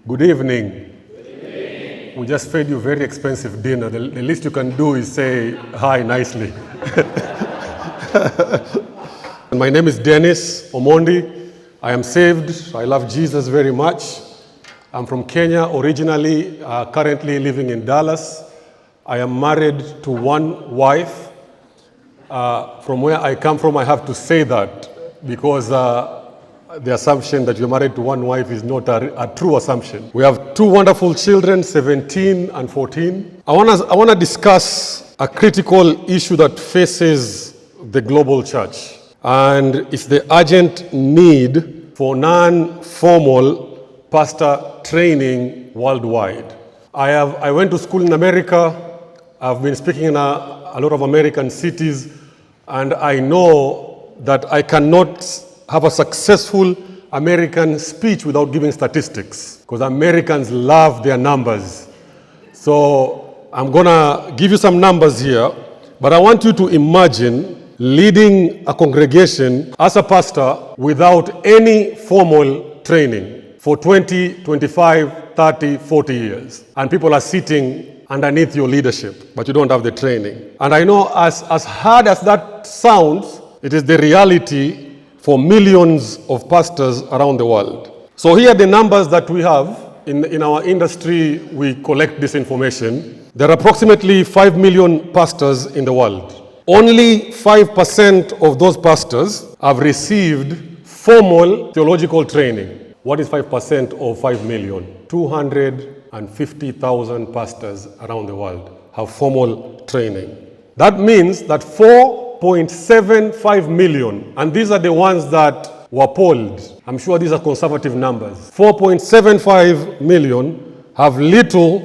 Good evening. We just fed you very expensive dinner. The least you can do is say hi nicely. My name is Dennis Omondi. I am saved. I love Jesus very much. I'm from Kenya originally, currently living in Dallas. I am married to one wife. From where I come from, I have to say that because the assumption that you're married to one wife is not a true assumption. We have two wonderful children, 17 and 14. I want to discuss a critical issue that faces the global church, and it's the urgent need for non-formal pastor training worldwide. I went to school in America. I've been speaking in a lot of American cities, and I know that I cannot have a successful American speech without giving statistics, because Americans love their numbers. So I'm going to give you some numbers here, but I want you to imagine leading a congregation as a pastor without any formal training for 20, 25, 30, 40 years. And people are sitting underneath your leadership, but you don't have the training. And I know as hard as that sounds, it is the reality for millions of pastors around the world. So here are the numbers that we have. In our industry, we collect this information. There are approximately 5 million pastors in the world. Only 5% of those pastors have received formal theological training. What is 5% of 5 million? 250,000 pastors around the world have formal training. That means that 4.75 million, and these are the ones that were polled. I'm sure these are conservative numbers. 4.75 million have little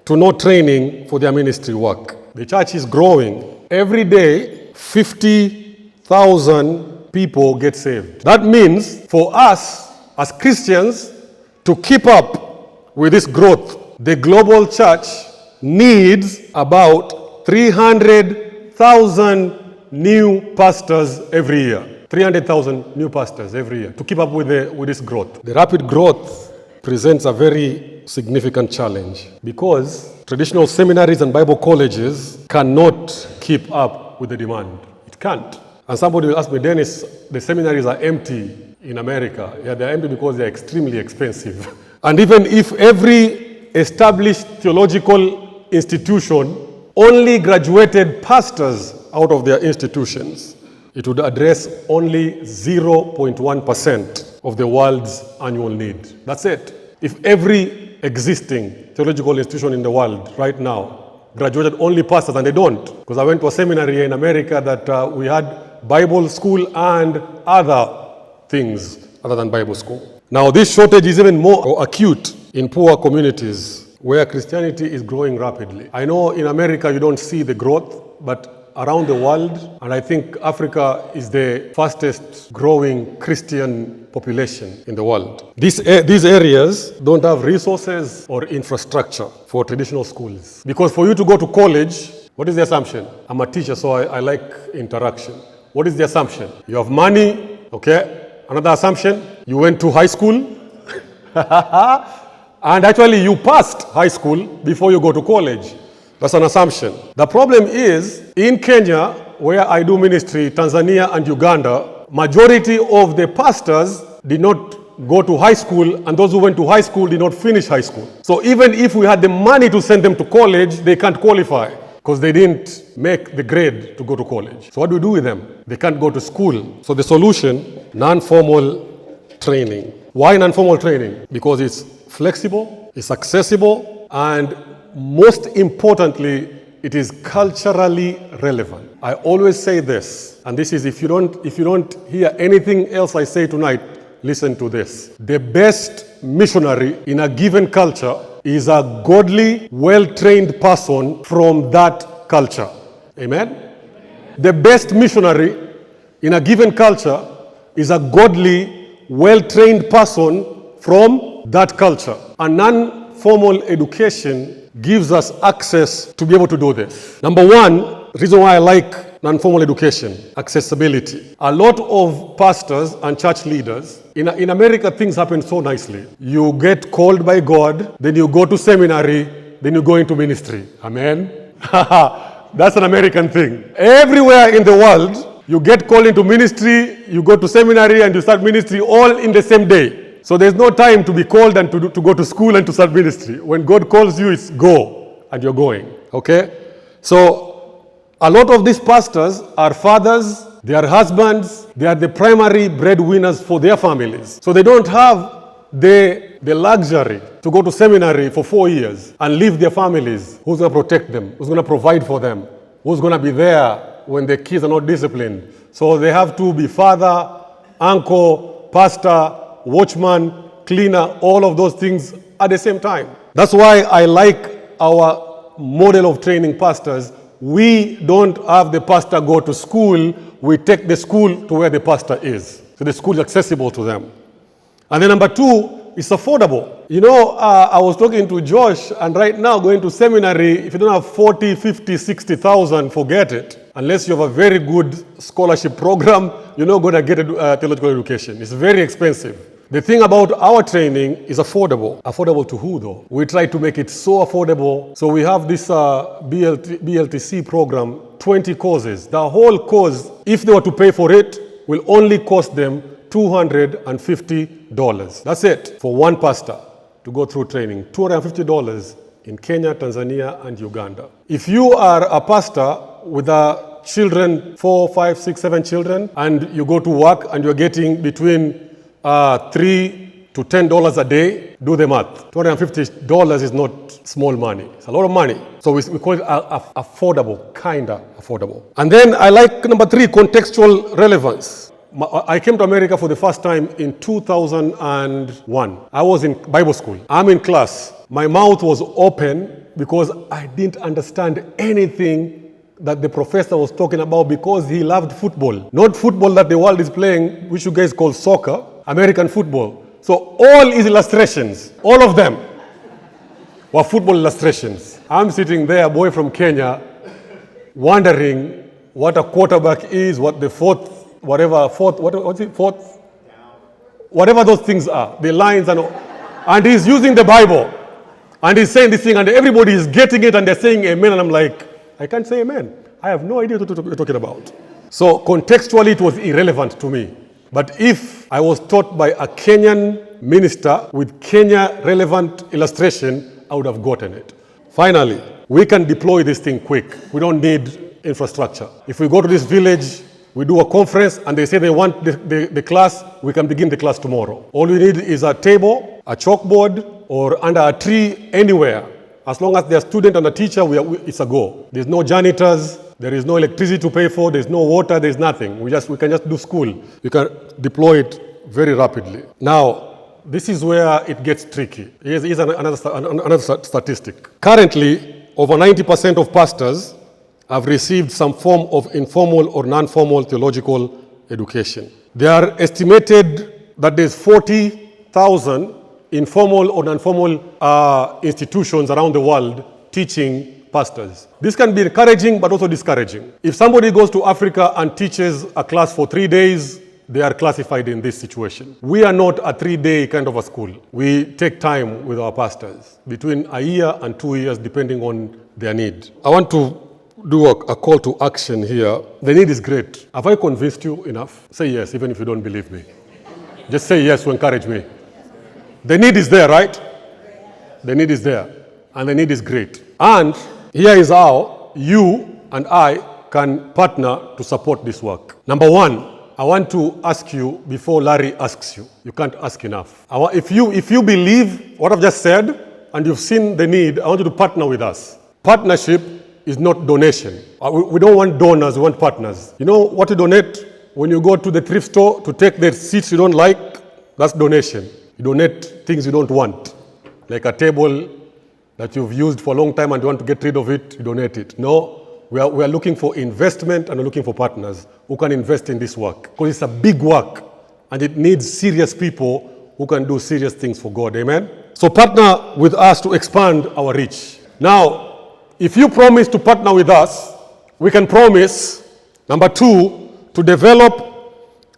to no training for their ministry work. The church is growing. Every day, 50,000 people get saved. That means for us as Christians to keep up with this growth, the global church needs about 300,000 new pastors every year. 300,000 new pastors every year to keep up with this growth. The rapid growth presents a very significant challenge because traditional seminaries and Bible colleges cannot keep up with the demand. It can't. And somebody will ask me, Dennis, the seminaries are empty in America. Yeah, they're empty because they're extremely expensive. And even if every established theological institution only graduated pastors out of their institutions, it would address only 0.1% of the world's annual need. That's it. If every existing theological institution in the world right now graduated only pastors, and they don't, because I went to a seminary in America that we had Bible school and other things other than Bible school. Now, this shortage is even more acute in poor communities where Christianity is growing rapidly. I know in America you don't see the growth, but around the world, and I think Africa is the fastest growing Christian population in the world. These areas don't have resources or infrastructure for traditional schools. Because for you to go to college, what is the assumption? I'm a teacher, so I like interaction. What is the assumption? You have money, okay? Another assumption, you went to high school, and actually you passed high school before you go to college. That's an assumption. The problem is, in Kenya, where I do ministry, Tanzania and Uganda, majority of the pastors did not go to high school, and those who went to high school did not finish high school. So even if we had the money to send them to college, they can't qualify because they didn't make the grade to go to college. So what do we do with them? They can't go to school. So the solution, non-formal training. Why non-formal training? Because it's flexible, it's accessible, and most importantly, it is culturally relevant. I always say this, and this is if you don't hear anything else I say tonight, listen to this. The best missionary in a given culture is a godly, well-trained person from that culture. Amen? The best missionary in a given culture is a godly, well-trained person from that culture. A non-formal education gives us access to be able to do this. Number one, the reason why I like non-formal education, accessibility. A lot of pastors and church leaders, in America, things happen so nicely. You get called by God, then you go to seminary, then you go into ministry. Amen? That's an American thing. Everywhere in the world, you get called into ministry, you go to seminary, and you start ministry all in the same day. So there's no time to be called and to go to school and to start ministry. When God calls you, it's go, and you're going. Okay? So a lot of these pastors are fathers, they are husbands, they are the primary breadwinners for their families. So they don't have the luxury to go to seminary for 4 years and leave their families. Who's going to protect them? Who's going to provide for them? Who's going to be there when the kids are not disciplined? So they have to be father, uncle, pastor, watchman, cleaner, all of those things at the same time. That's why I like our model of training pastors. We don't have the pastor go to school. We take the school to where the pastor is. So the school is accessible to them. And then number two, it's affordable. You know, I was talking to Josh, and right now going to seminary, if you don't have 40, 50, 60,000, forget it. Unless you have a very good scholarship program, you're not going to get a theological education. It's very expensive. The thing about our training is affordable. Affordable to who, though? We try to make it so affordable. So we have this BLTC program, 20 courses. The whole course, if they were to pay for it, will only cost them $250. That's it for one pastor to go through training. $250 in Kenya, Tanzania, and Uganda. If you are a pastor with children, 4, 5, 6, 7 children, and you go to work and you're getting between $3 to $10 a day, do the math. $250 is not small money. It's a lot of money. So we call it affordable, kinda affordable. And then I like number 3, contextual relevance. I came to America for the first time in 2001. I was in Bible school. I'm in class. My mouth was open because I didn't understand anything that the professor was talking about because he loved football. Not football that the world is playing, which you guys call soccer, American football. So all his illustrations, all of them, were football illustrations. I'm sitting there, a boy from Kenya, wondering what a quarterback is, what the fourth, whatever those things are, the lines and he's using the Bible. And he's saying this thing, and everybody is getting it, and they're saying amen, and I'm like, I can't say amen. I have no idea what you're talking about. So contextually, it was irrelevant to me. But if I was taught by a Kenyan minister with Kenya-relevant illustration, I would have gotten it. Finally, we can deploy this thing quick. We don't need infrastructure. If we go to this village, we do a conference, and they say they want the class, we can begin the class tomorrow. All we need is a table, a chalkboard, or under a tree, anywhere. As long as there's a student and a teacher, it's a go. There's no janitors, there is no electricity to pay for, there's no water, there's nothing. We can just do school. You can deploy it very rapidly. Now, this is where it gets tricky. Here's another statistic. Currently, over 90% of pastors have received some form of informal or non-formal theological education. They are estimated that there's 40,000 informal or non-formal institutions around the world teaching pastors. This can be encouraging but also discouraging. If somebody goes to Africa and teaches a class for 3 days, they are classified in this situation. We are not a 3-day kind of a school. We take time with our pastors, between a year and 2 years, depending on their need. I want to do a call to action here. The need is great. Have I convinced you enough? Say yes, even if you don't believe me. Just say yes to encourage me. The need is there, right? The need is there. And the need is great. And here is how you and I can partner to support this work. Number 1, I want to ask you before Larry asks you. You can't ask enough. If you believe what I've just said and you've seen the need, I want you to partner with us. Partnership is not donation. We don't want donors, we want partners. You know what to donate? When you go to the thrift store to take the seats you don't like, that's donation. You donate things you don't want, like a table that you've used for a long time and you want to get rid of it, you donate it. No, we are looking for investment and we're looking for partners who can invest in this work. Because it's a big work and it needs serious people who can do serious things for God. Amen? So partner with us to expand our reach. Now, if you promise to partner with us, we can promise Number two, to develop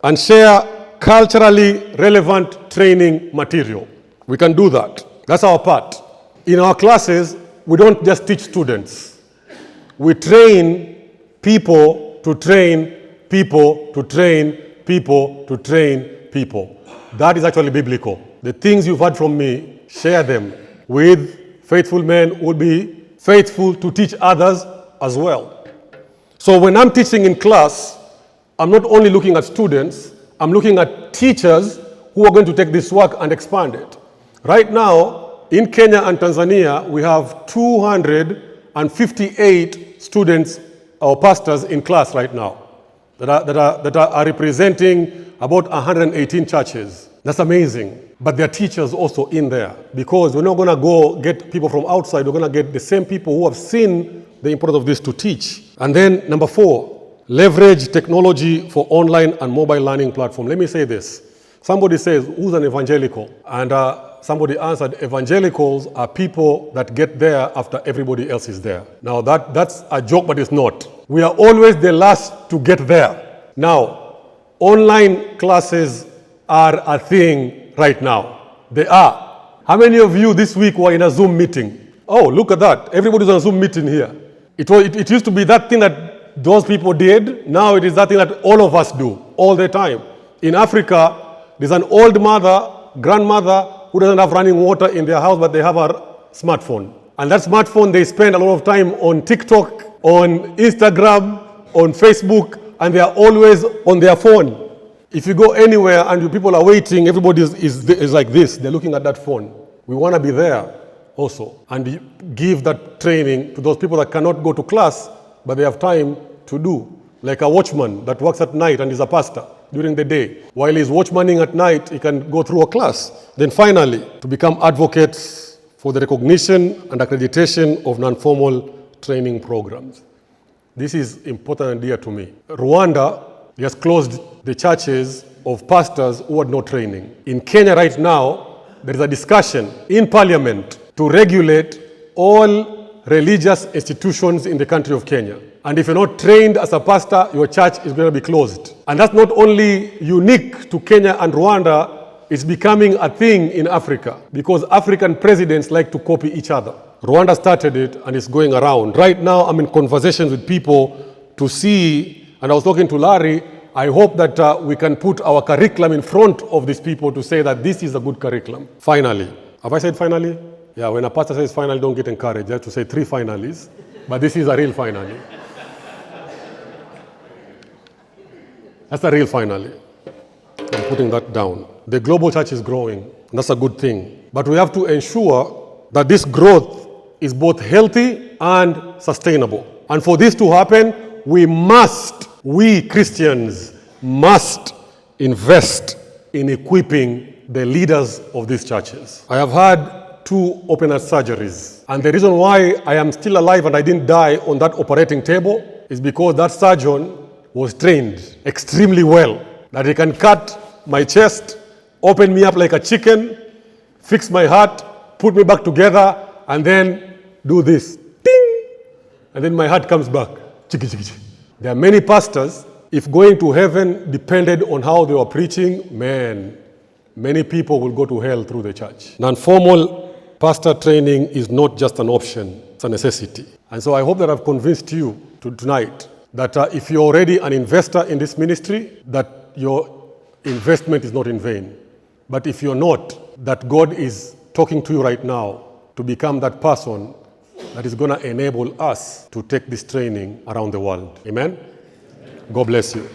and share culturally relevant training material. We can do that. That's our part. In our classes, we don't just teach students. We train people to train people to train people to train people. That is actually biblical. The things you've heard from me, share them with faithful men who will be faithful to teach others as well. So when I'm teaching in class, I'm not only looking at students, I'm looking at teachers who are going to take this work and expand it. Right now, in Kenya and Tanzania, we have 258 students or pastors in class right now that are representing about 118 churches. That's amazing. But there are teachers also in there, because we're not going to go get people from outside. We're going to get the same people who have seen the importance of this to teach. And then number four, leverage technology for online and mobile learning platform. Let me say this. Somebody says, who's an evangelical? And somebody answered, evangelicals are people that get there after everybody else is there. Now that's a joke, but it's not. We are always the last to get there. Now, online classes are a thing right now. They are. How many of you this week were in a Zoom meeting? Oh, look at that. Everybody's on a Zoom meeting here. It used to be that thing that those people did. Now it is that thing that all of us do all the time. In Africa, there's an old mother, grandmother, who doesn't have running water in their house, but they have a smartphone. And that smartphone, they spend a lot of time on TikTok, on Instagram, on Facebook, and they are always on their phone. If you go anywhere and people are waiting, everybody is like this. They're looking at that phone. We want to be there also and give that training to those people that cannot go to class, but they have time to do. Like a watchman that works at night and is a pastor during the day. While he's watchmaning at night, he can go through a class. Then finally, to become advocates for the recognition and accreditation of non-formal training programs. This is important and dear to me. Rwanda has closed the churches of pastors who had no training. In Kenya right now, there is a discussion in parliament to regulate all religious institutions in the country of Kenya. And if you're not trained as a pastor, your church is going to be closed. And that's not only unique to Kenya and Rwanda, it's becoming a thing in Africa because African presidents like to copy each other. Rwanda started it and it's going around. Right now, I'm in conversations with people to see, and I was talking to Larry, I hope that we can put our curriculum in front of these people to say that this is a good curriculum. Finally. Have I said finally? Yeah, when a pastor says finally, don't get encouraged. You have to say 3 finalies, but this is a real finally. That's a real finally. I'm putting that down. The global church is growing, and that's a good thing. But we have to ensure that this growth is both healthy and sustainable. And for this to happen, we Christians must invest in equipping the leaders of these churches. I have had 2 open heart surgeries. And the reason why I am still alive and I didn't die on that operating table is because that surgeon was trained extremely well, that he can cut my chest, open me up like a chicken, fix my heart, put me back together, and then do this. Ding! And then my heart comes back. Chiki, chiki, chiki. There are many pastors, if going to heaven depended on how they were preaching, man, many people will go to hell through the church. Non-formal pastor training is not just an option, it's a necessity. And so I hope that I've convinced you tonight that if you're already an investor in this ministry, that your investment is not in vain. But if you're not, that God is talking to you right now to become that person that is going to enable us to take this training around the world. Amen? God bless you.